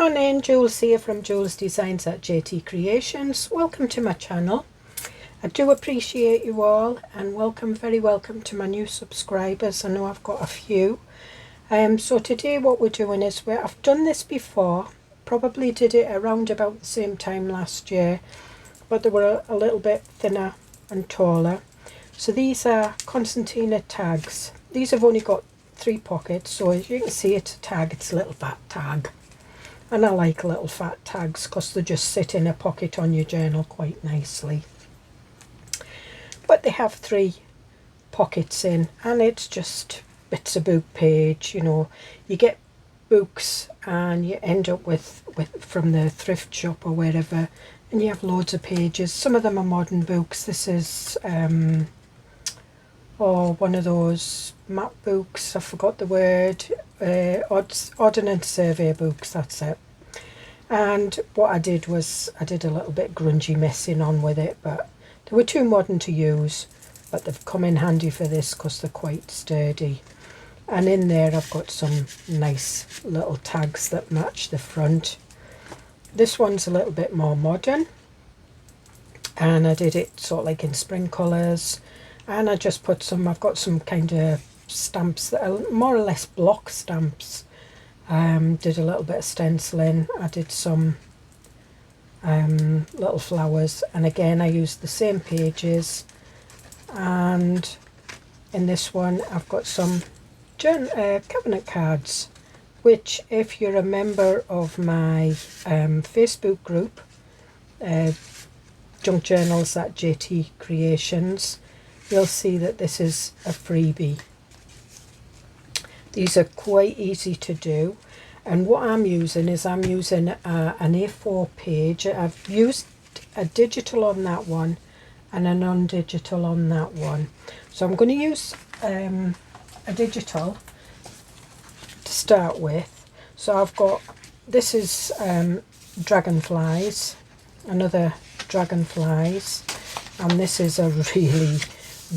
Morning, Jules here from Joolsedesigns at JT Creations. Welcome to my channel. I do appreciate you all, and very welcome to my new subscribers. I know I've got a few. So today what we're doing is I've done this before, probably did it around about the same time last year, but they were a little bit thinner and taller. So these are Concertina tags. These have only got 3 pockets, so as you can see, it's a tag, it's a little fat tag. And I like little fat tags because they just sit in a pocket on your journal quite nicely. But they have 3 pockets in, and it's just bits of book page. You know, you get books and you end up with from the thrift shop or wherever, and you have loads of pages. Some of them are modern books. This is one of those map books, I forgot the word, ordnance survey books, that's it. And what I did was I did a little bit grungy messing on with it, but they were too modern to use, but they've come in handy for this because they're quite sturdy. And in there I've got some nice little tags that match the front. This one's a little bit more modern, and I did it sort of like in spring colours. And I just put I've got some kind of stamps that are more or less block stamps. Did a little bit of stenciling. I did some little flowers, and again I used the same pages. And in this one I've got some cabinet cards, which, if you're a member of my Facebook group, Junk Journals at JT Creations, you'll see that this is a freebie. These are quite easy to do, and what I'm using is an A4 page. I've used a digital on that one and a non-digital on that one. So I'm going to use a digital to start with. So I've got, this is dragonflies, another dragonflies, and this is a really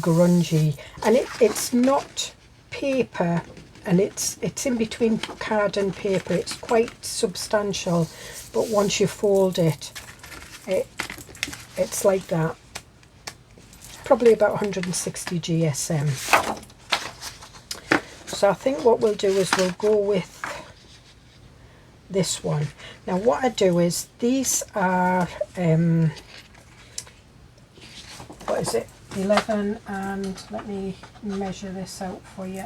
grungy, and it's not paper, and it's in between card and paper. It's quite substantial, but once you fold it, it's like that. Probably about 160 GSM. So I think what we'll do is we'll go with this one. Now what I do is, these are what is it, 11, and let me measure this out for you.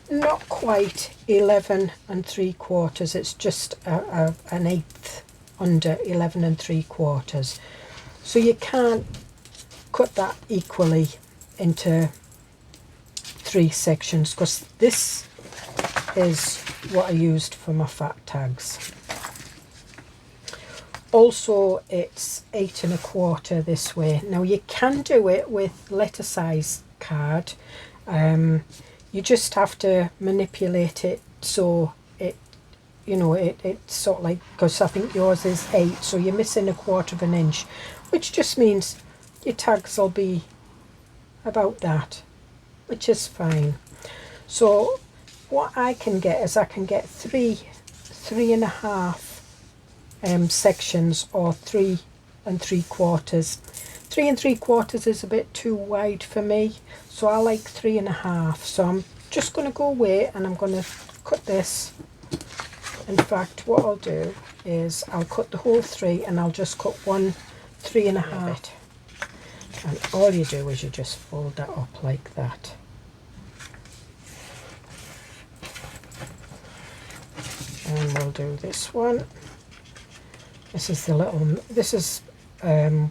Not quite 11 3/4, it's just an 1/8 under 11 3/4. So you can't cut that equally into 3 sections, because this is what I used for my fat tags. Also, it's 8 1/4 this way. Now you can do it with letter size card. You just have to manipulate it so it, you know, it's sort of like, because I think yours is 8, so you're missing 1/4 inch, which just means your tags will be about that, which is fine. So what I can get is I can get 3 1/2 sections, or 3 3/4. 3 3/4 is a bit too wide for me, so I like 3 1/2. So I'm just going to go away and I'm going to cut this. In fact, what I'll do is I'll cut the whole 3, and I'll just cut 1 3 1/2. And all you do is you just fold that up like that. And we'll do this one. This is the little, this is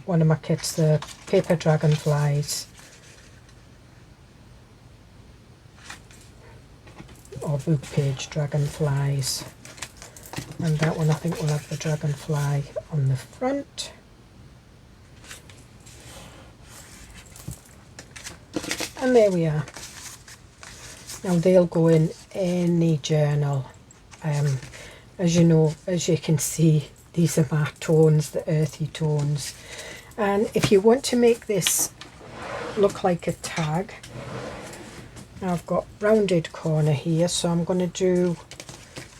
one of my kits, the paper dragonflies, or book page dragonflies, and that one I think will have the dragonfly on the front. And there we are. Now they'll go in any journal. As you know, as you can see, these are my tones, the earthy tones. And if you want to make this look like a tag. Now I've got rounded corner here, so I'm going to do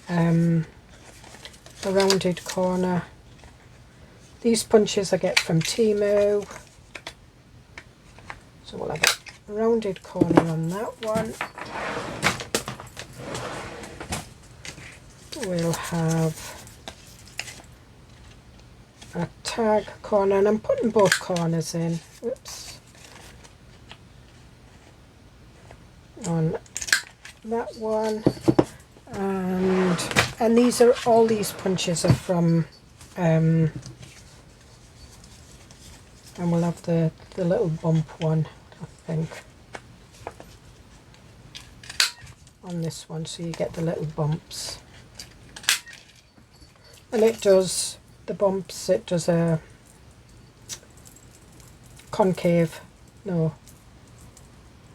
a rounded corner. These punches I get from Temu, so we'll have a rounded corner on that one. We'll have a tag corner, and I'm putting both corners in. Whoops. On that one, and these are all these punches are from and we'll have the little bump one, I think, on this one, so you get the little bumps. And it does the bumps, it does a concave, no,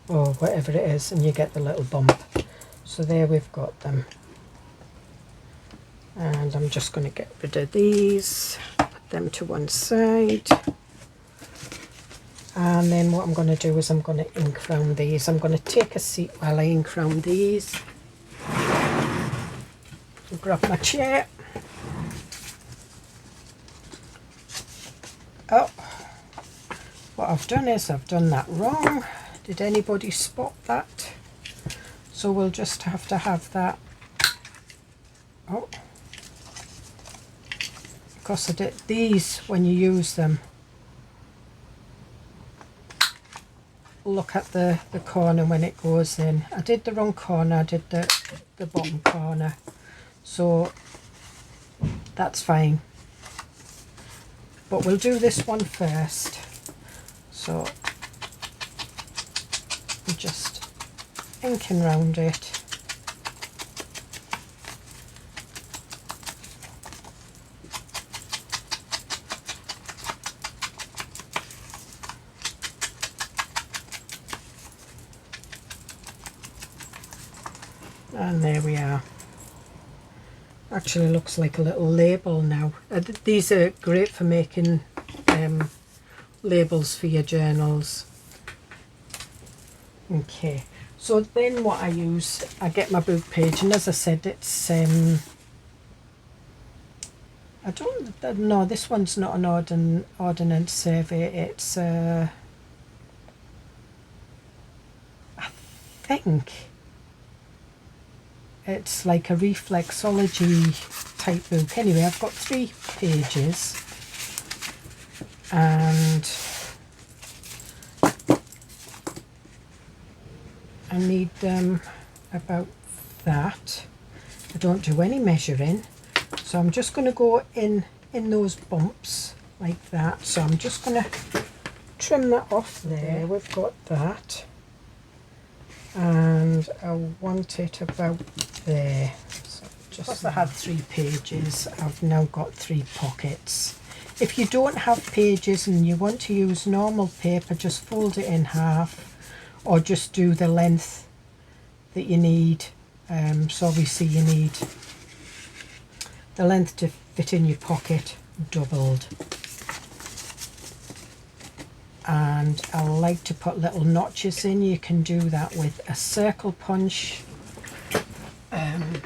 or whatever it is, and you get the little bump. So there we've got them. And I'm just going to get rid of these, put them to one side. And then what I'm going to do is I'm going to ink round these. I'm going to take a seat while I ink round these. So grab my chair. Oh, what I've done is I've done that wrong. Did anybody spot that? So we'll just have to have that. Oh, because I did these, when you use them, look at the corner when it goes in. I did the wrong corner, I did the bottom corner, so that's fine. But we'll do this one first. So I'm just inking round it. And there we are. Actually looks like a little label now. These are great for making labels for your journals. Okay, so then what I use, I get my book page, and as I said, it's I don't know, this one's not an ordnance survey, it's I think it's like a reflexology type book. Anyway, I've got 3 pages, and I need them about that. I don't do any measuring, so I'm just going to go in those bumps like that. So I'm just going to trim that off there. We've got that, and I want it about there. So just because I had 3 pages, I've now got 3 pockets. If you don't have pages and you want to use normal paper, just fold it in half, or just do the length that you need. So obviously you need the length to fit in your pocket doubled. And I like to put little notches in. You can do that with a circle punch, and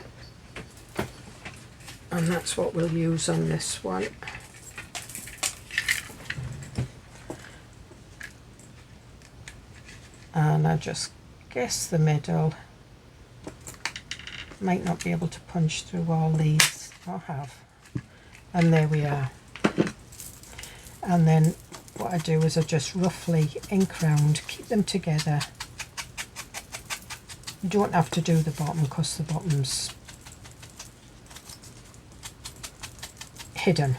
that's what we'll use on this one. And I just guess the middle. Might not be able to punch through all these. I have. And there we are. And then what I do is I just roughly ink round, keep them together. You don't have to do the bottom because the bottom's hidden.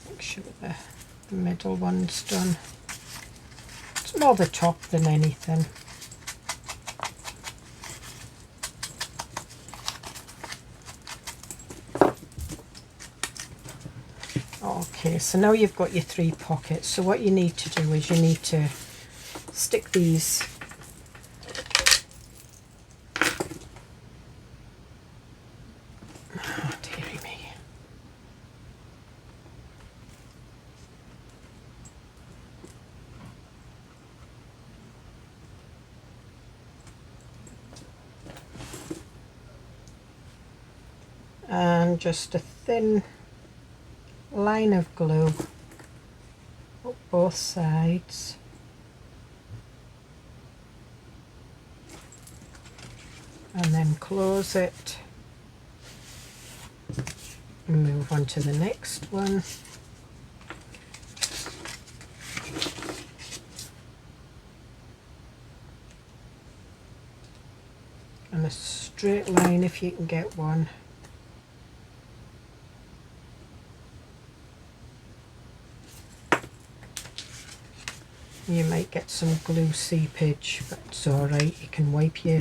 Make sure the middle one's done. It's more the top than anything. Okay, so now you've got your 3 pockets. So what you need to do is you need to stick these dearie me. and just a thin line of glue up both sides. And then close it and move on to the next one. And a straight line if you can get one. You might get some glue seepage, but it's alright, you can wipe your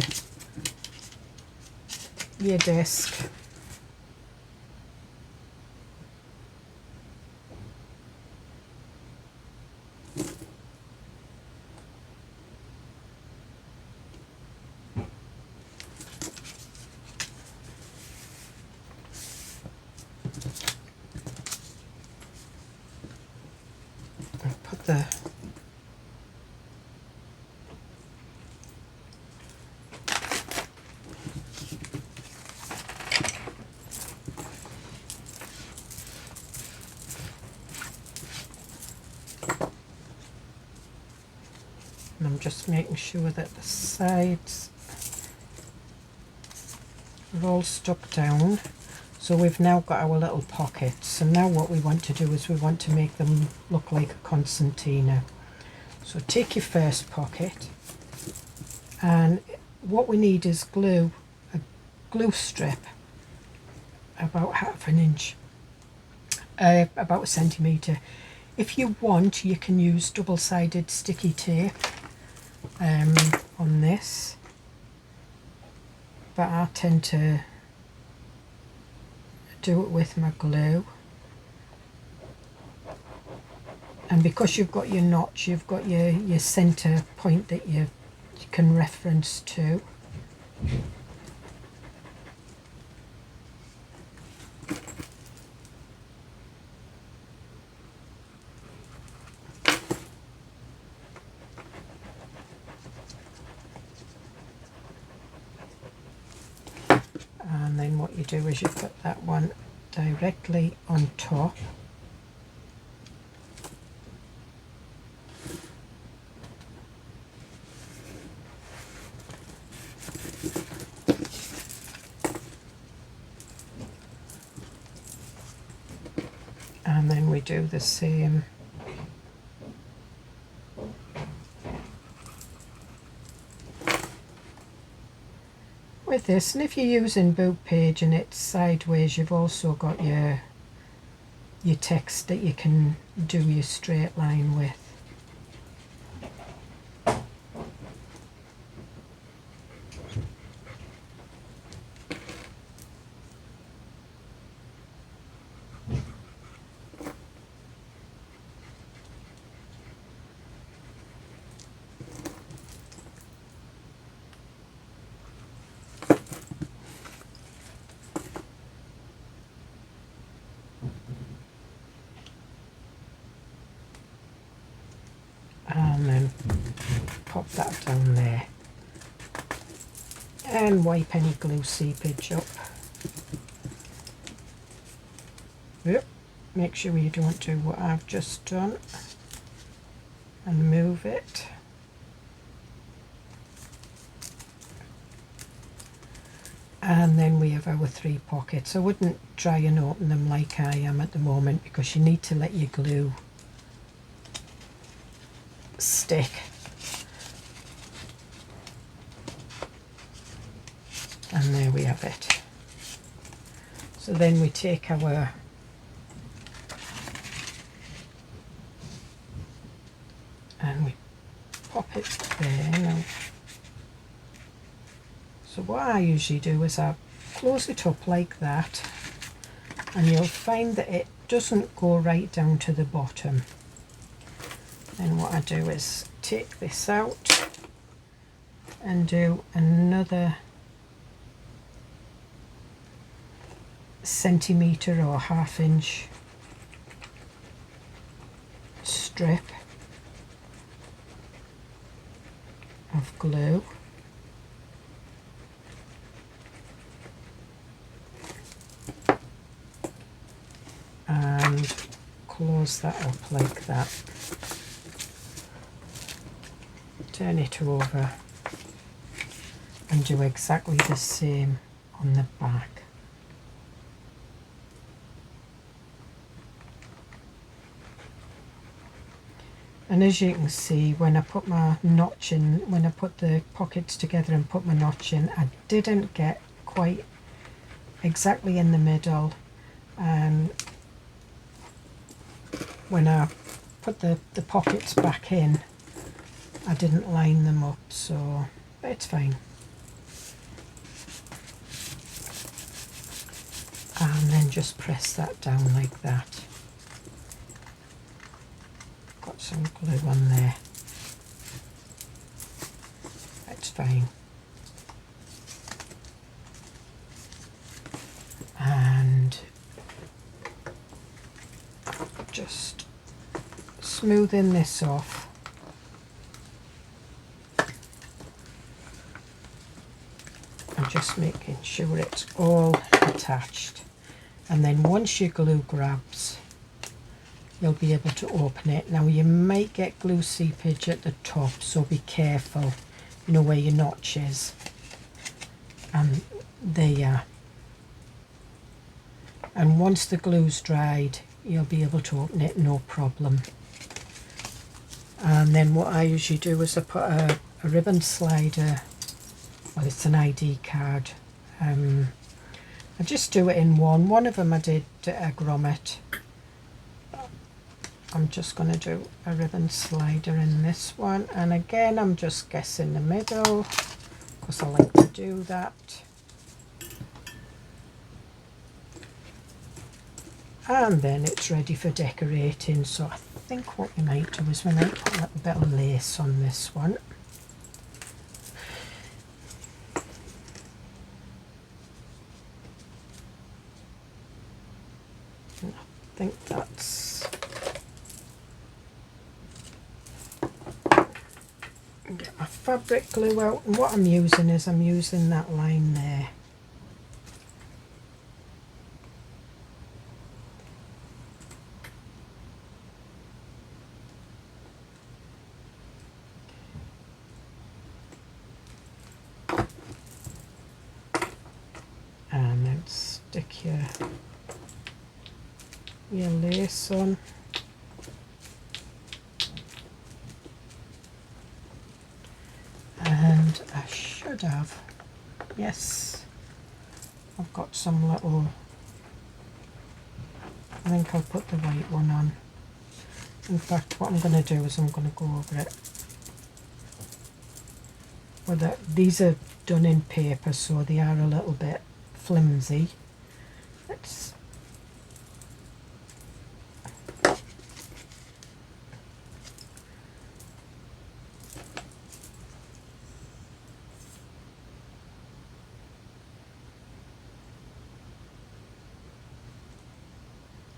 desk. I'll put the and I'm just making sure that the sides are all stuck down. So we've now got our little pockets, and now what we want to do is we want to make them look like a concertina. So take your first pocket, and what we need is glue, a glue strip about ½ an inch, about a centimetre. If you want, you can use double-sided sticky tape on this, but I tend to do it with my glue. And because you've got your notch, you've got your centre point that you can reference to. And then what you do is you put that one directly on top. And then we do the same with this. And if you're using book page and it's sideways, you've also got your text that you can do your straight line with. And then pop that down there and wipe any glue seepage up. Yep. Make sure you don't do what I've just done and move it. And then we have our 3 pockets. I wouldn't try and open them like I am at the moment, because you need to let your glue stick. And there we have it. So then we take our and we pop it there now. So what I usually do is I close it up like that, and you'll find that it doesn't go right down to the bottom. Then what I do is take this out and do another centimetre or ½ inch strip of glue. close that up like that. Turn it over and do exactly the same on the back. And as you can see, when I put my notch in, when I put the pockets together and put my notch in, I didn't get quite exactly in the middle. And when I put the pockets back in, I didn't line them up, so it's fine. And then just press that down like that. Got some glue on there. That's fine. And just smoothing this off. And just making sure it's all attached. And then once your glue grabs, you'll be able to open it. Now you might get glue seepage at the top, so be careful, you know, where your notch is. And there you are. And once the glue's dried, you'll be able to open it, no problem. And then what I usually do is I put a ribbon slider, well, it's an ID card. I just do it in one. One of them I did a grommet. I'm just going to do a ribbon slider in this one, and again I'm just guessing the middle because I like to do that. And then it's ready for decorating. So I think what we might do is we might put a little bit of lace on this one. And I think that's... Get my fabric glue out, and what I'm using is I'm using that line there. And then stick your lace on. And I should have, yes, I've got some little, I think I'll put the white one on. In fact, what I'm going to do is I'm going to go over it. Well, these are done in paper, so they are a little bit flimsy. Let's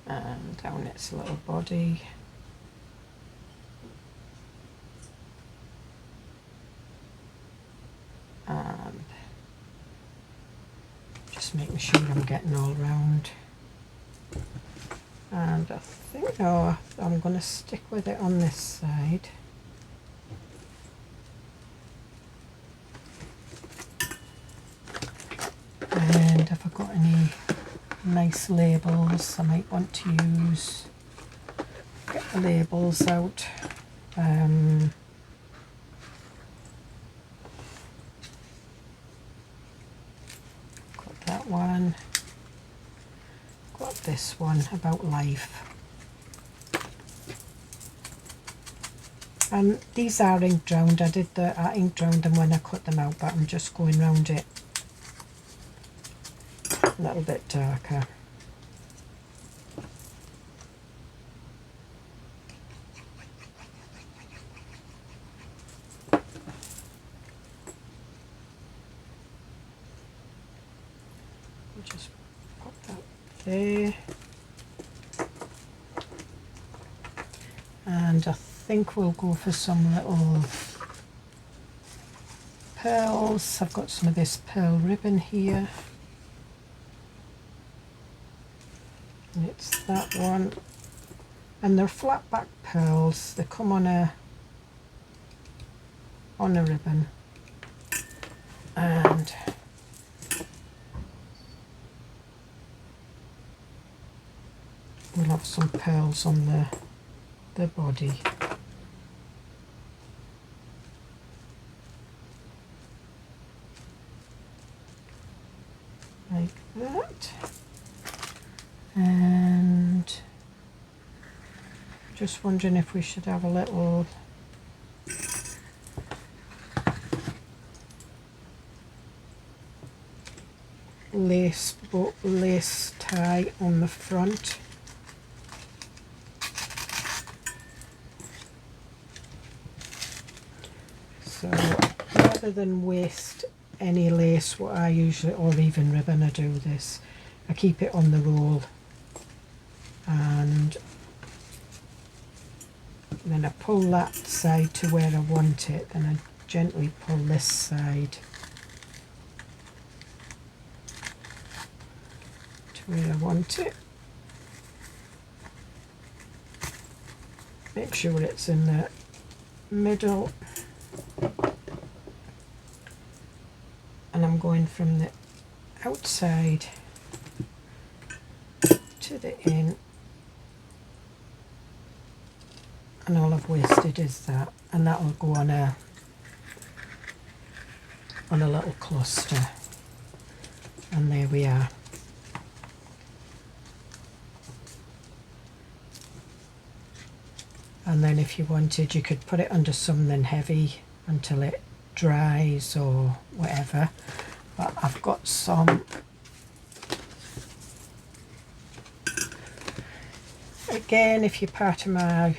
and down its little body. And just making sure I'm getting all round. And I think, no, I'm going to stick with it on this side. And have I got any nice labels I might want to use? Get the labels out. Got that one. Got this one about life. And these are ink drowned. I ink drowned them when I cut them out, but I'm just going round it a little bit darker. Just pop that there. And I think we'll go for some little pearls. I've got some of this pearl ribbon here. And it's that one. and they're flat back pearls. They come on a ribbon, and we'll have some pearls on the body. Like that. And just wondering if we should have a little lace tie on the front. So rather than waste any lace, what I usually, or even ribbon, I do this. I keep it on the roll, and then I pull that side to where I want it, then I gently pull this side to where I want it. Make sure it's in the middle, and I'm going from the outside to the in, and all I've wasted is that, and that will go on a little cluster, and there we are. And then if you wanted, you could put it under something heavy until it dries or whatever, but I've got some again, if you're part of my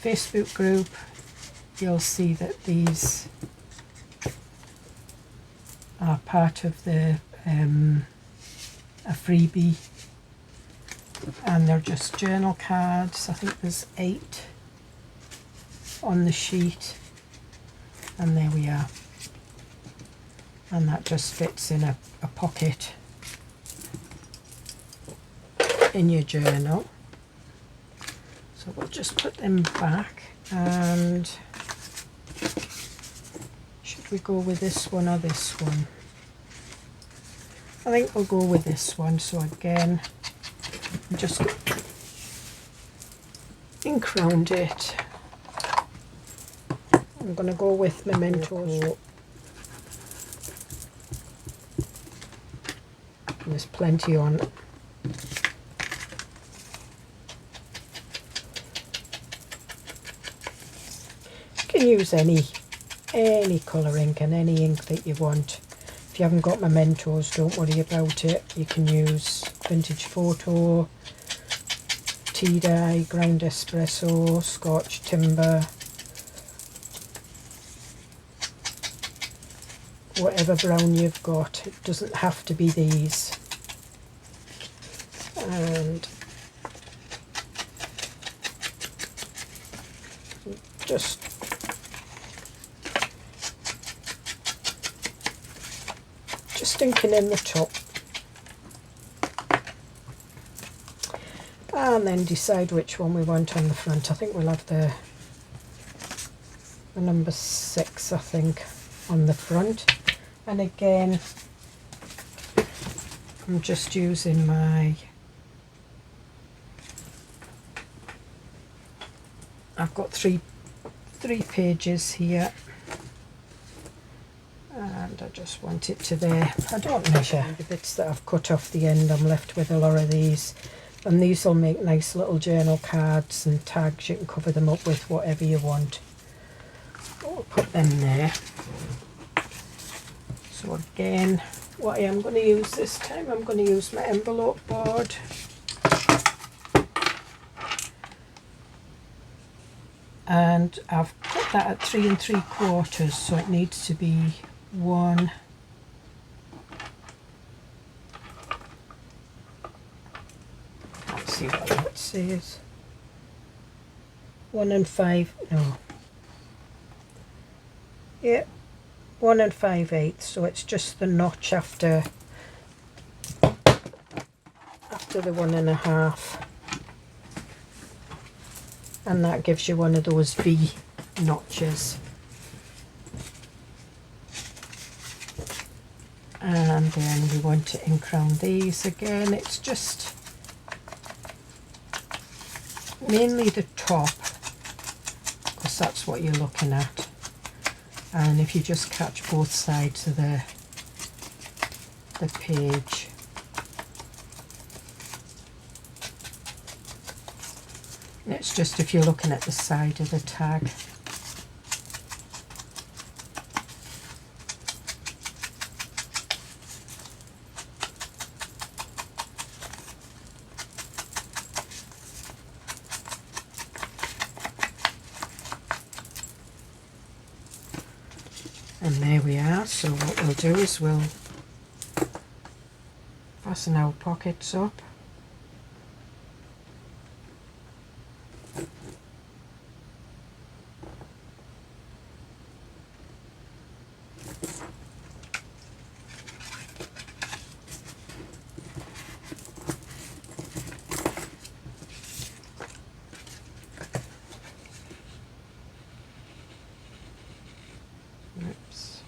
Facebook group, you'll see that these are part of the a freebie, and they're just journal cards. I think there's 8 on the sheet, and there we are, and that just fits in a pocket in your journal. So we'll just put them back, and should we go with this one or this one? I think we'll go with this one. So again, just ink round it. I'm going to go with mementos. There's plenty on. You can use any colour ink and any ink that you want. If you haven't got mementos, don't worry about it. You can use vintage photo, tea dye, ground espresso, scotch timber, whatever brown you've got. It doesn't have to be these. And just inking in the top, and then decide which one we want on the front. I think we'll have the number 6, I think, on the front. And again, I'm just using my, I've got three pages here, and I just want it to there. I don't measure the bits that I've cut off the end. I'm left with a lot of these, and these will make nice little journal cards and tags. You can cover them up with whatever you want. I'll put them there. So again, what I am going to use this time, I'm going to use my envelope board. And I've put that at 3 3/4, so it needs to be 1, let's see what that says, 1 5, no, yeah, 1 5/8, so it's just the notch after to the 1.5, and that gives you one of those V notches. And then we want to ink round these again. It's just mainly the top, because that's what you're looking at. And if you just catch both sides of the page, and it's just if you're looking at the side of the tag. And there we are. So what we'll do is we'll fasten our pockets up. Oops.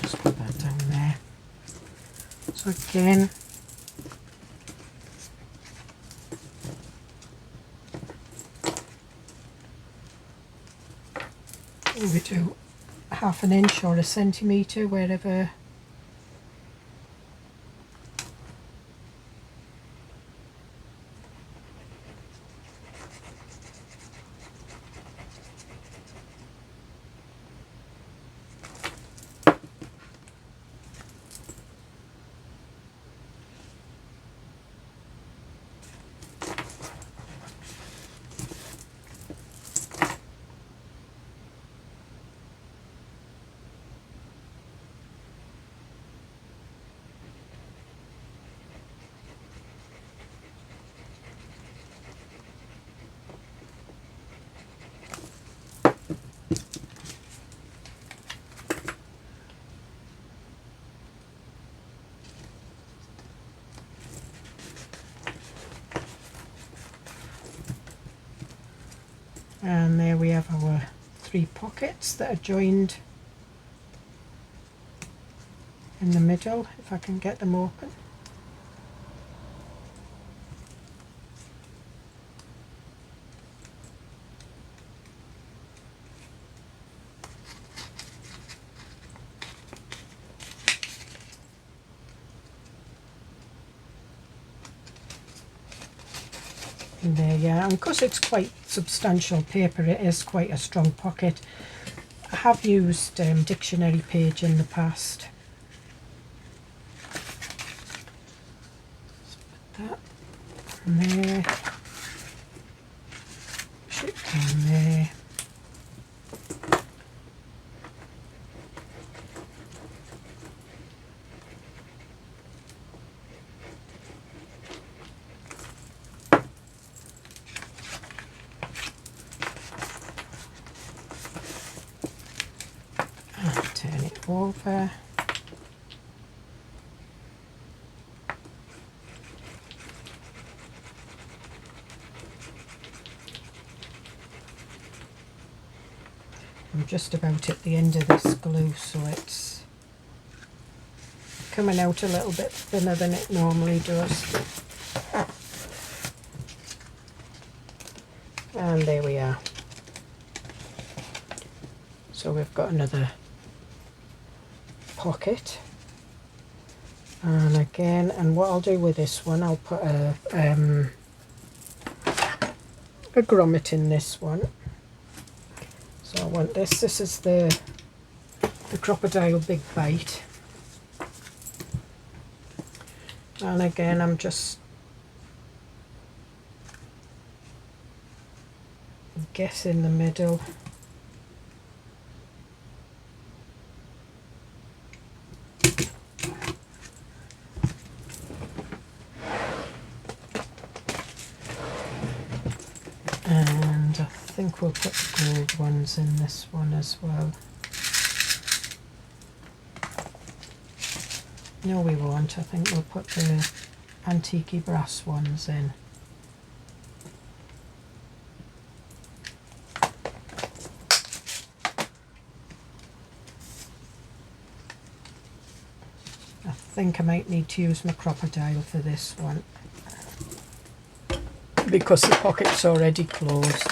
Just put that down there. So again, we do 1/2 inch or 1 centimetre, wherever. And there we have our 3 pockets that are joined in the middle, if I can get them open. And there you are, and because it's quite substantial paper, it is quite a strong pocket. I have used dictionary page in the past. Just put that in there, push it down there. Turn it over. I'm just about at the end of this glue, so it's coming out a little bit thinner than it normally does. And there we are. So we've got another pocket, and again, and what I'll do with this one, I'll put a grommet in this one. So I want this is the Crocodile Big Bite, And again, I'm just guessing the middle. And I think we'll put gold ones in this one as well. No, we won't. I think we'll put the antique brass ones in. I think I might need to use my crocodile for this one because the pocket's already closed.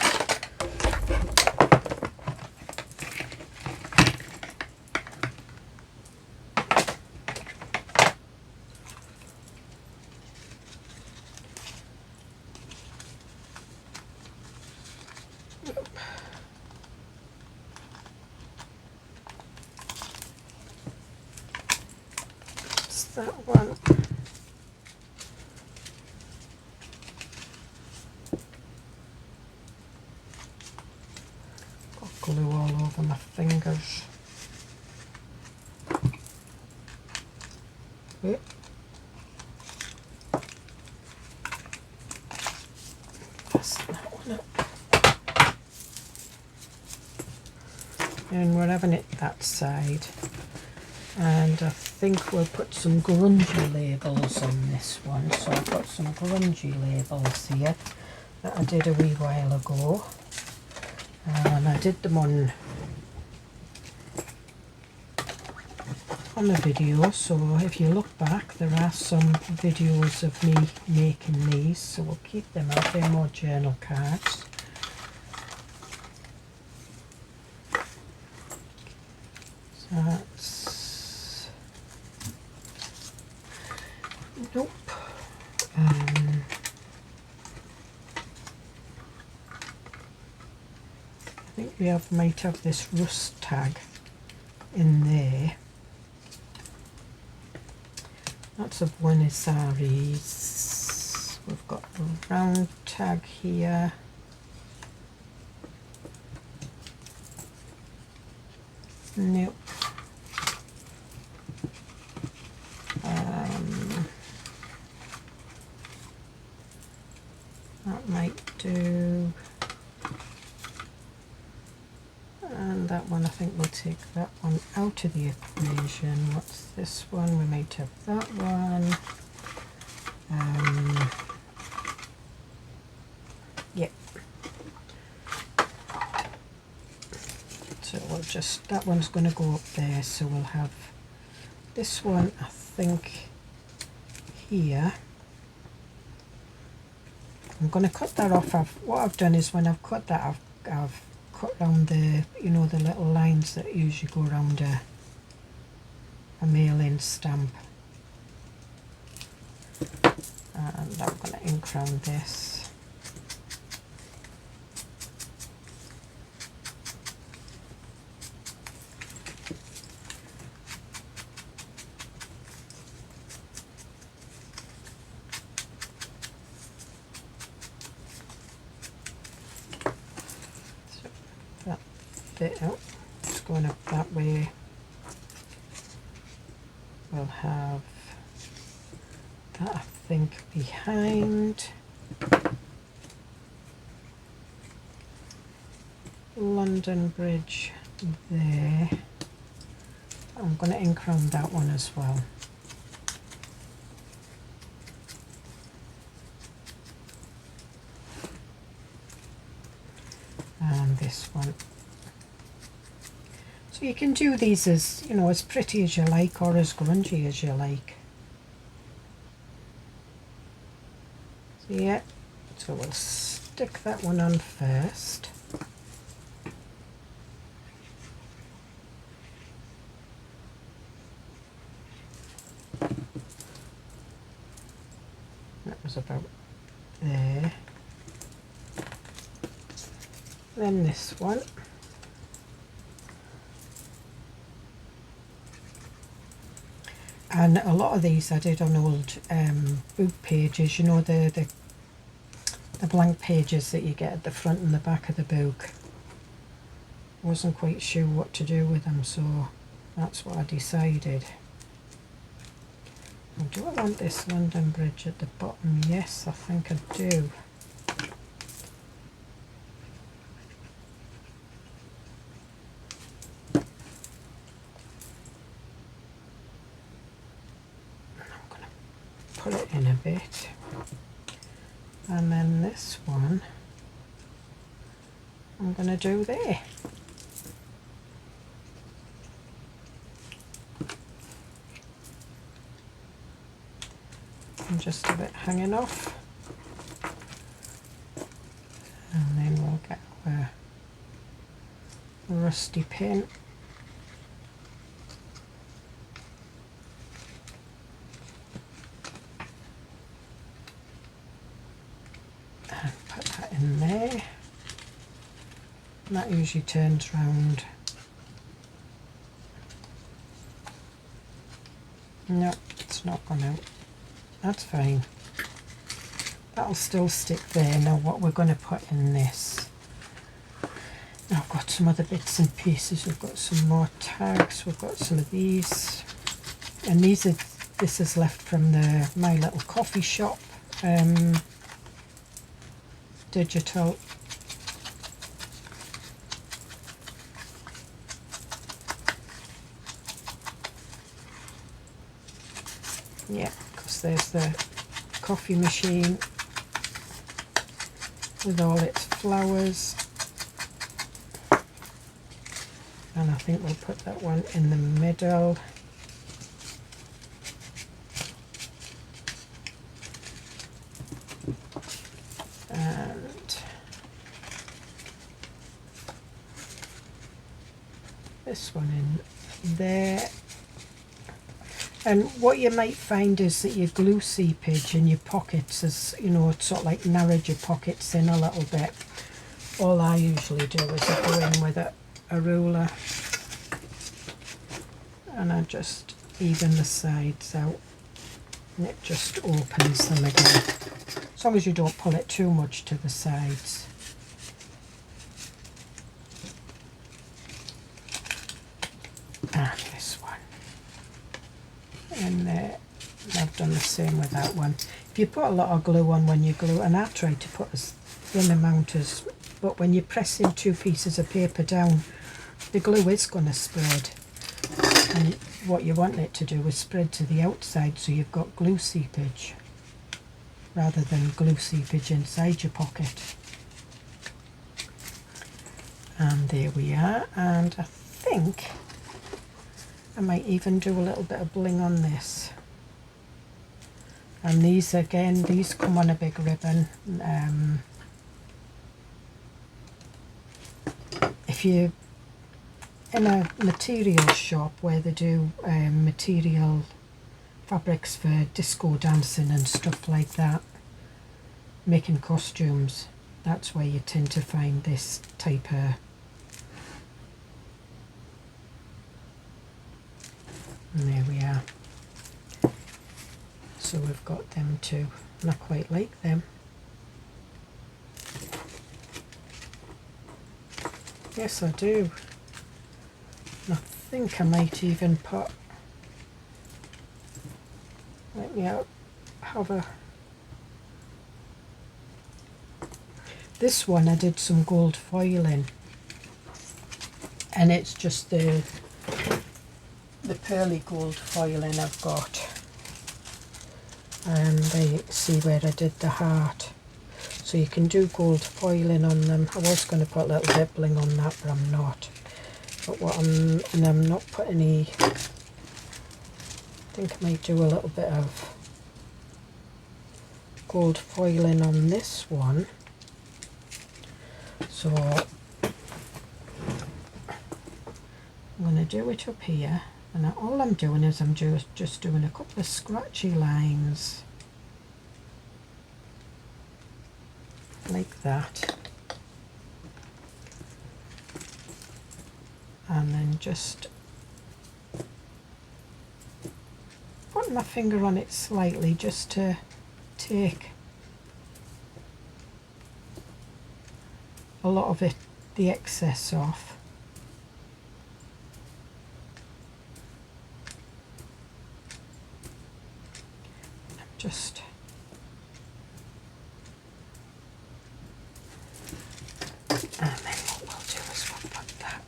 That one. Got glue all over my fingers. Wait. Fasten that one up. And we're having it that side. And I think we'll put some grungy labels on this one. So I've got some grungy labels here that I did a wee while ago. And I did them on a video, so if you look back there are some videos of me making these, so we'll keep them out. They're more journal cards. So that's nope. I think we might have this rust tag in there. Lots of Buenos Aires. We've got a round tag here. Nope. That might do. And that one, I think we'll take that one out of the equation. What's this one? We might have that one. Yep. So we'll just, that one's going to go up there. So we'll have this one, I think, here. I'm going to cut that off. What I've done is when I've cut that, I've cut around the, you know, the little lines that usually go around a mail-in stamp. And I'm going to ink around this. Bit out, just going up that way. We'll have that, I think, behind. London Bridge there. I'm going to ink around that one as well. And this one. So you can do these as, you know, as pretty as you like or as grungy as you like. So yeah, so we'll stick that one on first. That was about there. Then this one. And a lot of these I did on old book pages, you know, the blank pages that you get at the front and the back of the book. Wasn't quite sure what to do with them, so that's what I decided. And do I want this London Bridge at the bottom? Yes, I think I do. I'm going to put it in a bit. And then this one I'm going to do there. And just a bit hanging off. And then we'll get our rusty pin. And put that in there. And that usually turns round. No, it's not gone out. That's fine. That'll still stick there. Now what we're going to put in this. Now I've got some other bits and pieces. We've got some more tags. We've got some of these. And this is left from the My Little Coffee Shop digital. Yeah, because there's the coffee machine with all its flowers. And I think we'll put that one in the middle. And this one in there. And what you might find is that your glue seepage in your pockets is, you know, it's sort of like narrowed your pockets in a little bit. All I usually do is I go in with a ruler and I just even the sides out and it just opens them again. As long as you don't pull it too much to the sides. And this one. And I've done the same with that one. If you put a lot of glue on when you glue, and I try to put as thin amount as, but when you're pressing two pieces of paper down, the glue is going to spread. And what you want it to do is spread to the outside so you've got glue seepage, rather than glue seepage inside your pocket. And there we are, and I think I might even do a little bit of bling on this. And these again, these come on a big ribbon. If you're in a material shop where they do material fabrics for disco dancing and stuff like that, making costumes, that's where you tend to find this type of. And there we are. So we've got them too, and I quite like them. Yes, I do. And I think I might even put, let me have a, this one I did some gold foiling, and it's just the pearly gold foiling I've got. And there you see where I did the heart. So you can do gold foiling on them. I was going to put a little bit bling on that, but I'm not. But I'm not putting any, I think I might do a little bit of gold foiling on this one. So I'm going to do it up here. And all I'm doing is I'm just doing a couple of scratchy lines like that, and then just putting my finger on it slightly just to take a lot of it, the excess off. Just and then what we'll do is we'll put that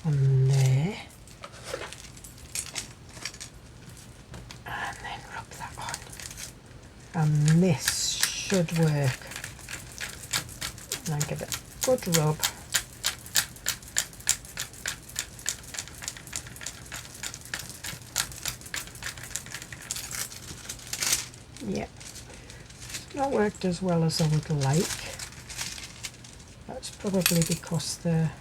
on there and then rub that on, and this should work. And I'll give it a good rub. Yeah, it's not worked as well as I would like. That's probably because there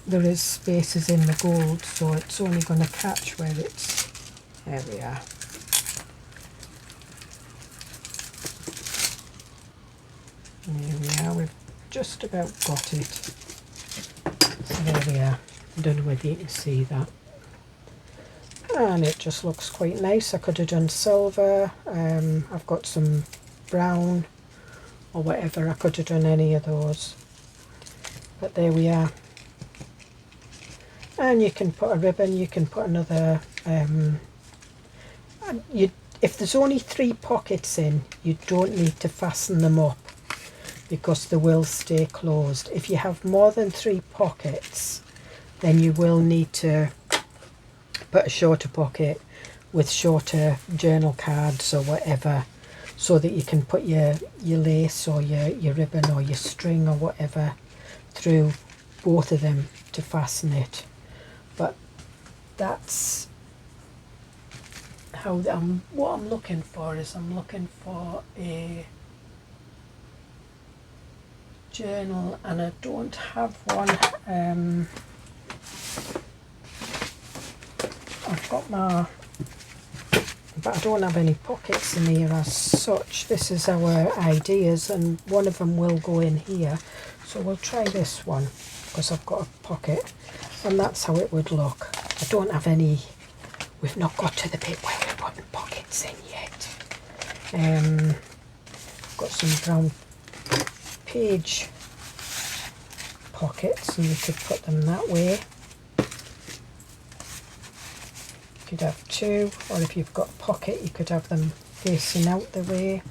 is spaces in the gold, so it's only going to catch where it's. There we are. There we are, we've just about got it. So there we are. I don't know whether you can see that. And it just looks quite nice. I could have done silver. I've got some brown or whatever. I could have done any of those. But there we are. And you can put a ribbon, you can put another... if there's only 3 pockets in, you don't need to fasten them up because they will stay closed. If you have more than 3 pockets, then you will need to put a shorter pocket with shorter journal cards or whatever, so that you can put your lace or your ribbon or your string or whatever through both of them to fasten it. But that's how what I'm looking for is I'm looking for a journal, and I don't have one. I've got my, but I don't have any pockets in here as such. This is our ideas, and one of them will go in here, so we'll try this one because I've got a pocket, and that's how it would look. I don't have any, we've not got to the bit where we're putting pockets in yet. I've got some brown page pockets, and you could put them that way. You could have 2, or if you've got a pocket you could have them facing out the way.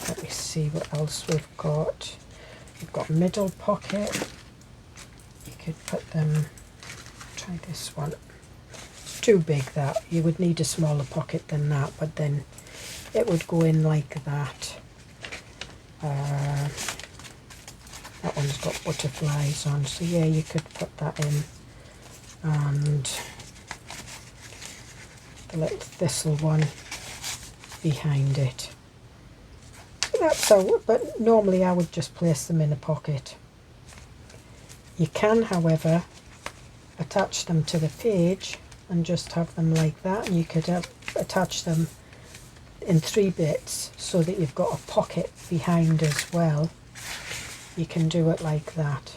Let me see what else we've got. We've got middle pocket. You could put them, try this one. It's too big, that. You would need a smaller pocket than that, but then it would go in like that. That one's got butterflies on, so yeah, you could put that in. And the little thistle one behind it. That's how, but normally I would just place them in a pocket. You can, however, attach them to the page and just have them like that, and you could attach them in 3 bits so that you've got a pocket behind as well. You can do it like that.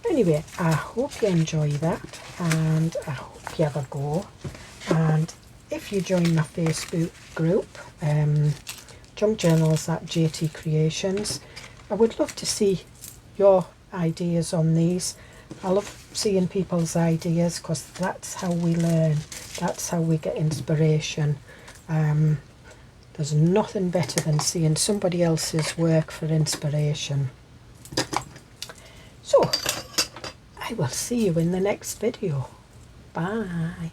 Anyway, I hope you enjoy that, and I hope you have a go. And if you join my Facebook group, Junk Journals at JT Creations, I would love to see your ideas on these. I love seeing people's ideas because that's how we learn, that's how we get inspiration. There's nothing better than seeing somebody else's work for inspiration. So I will see you in the next video. Bye.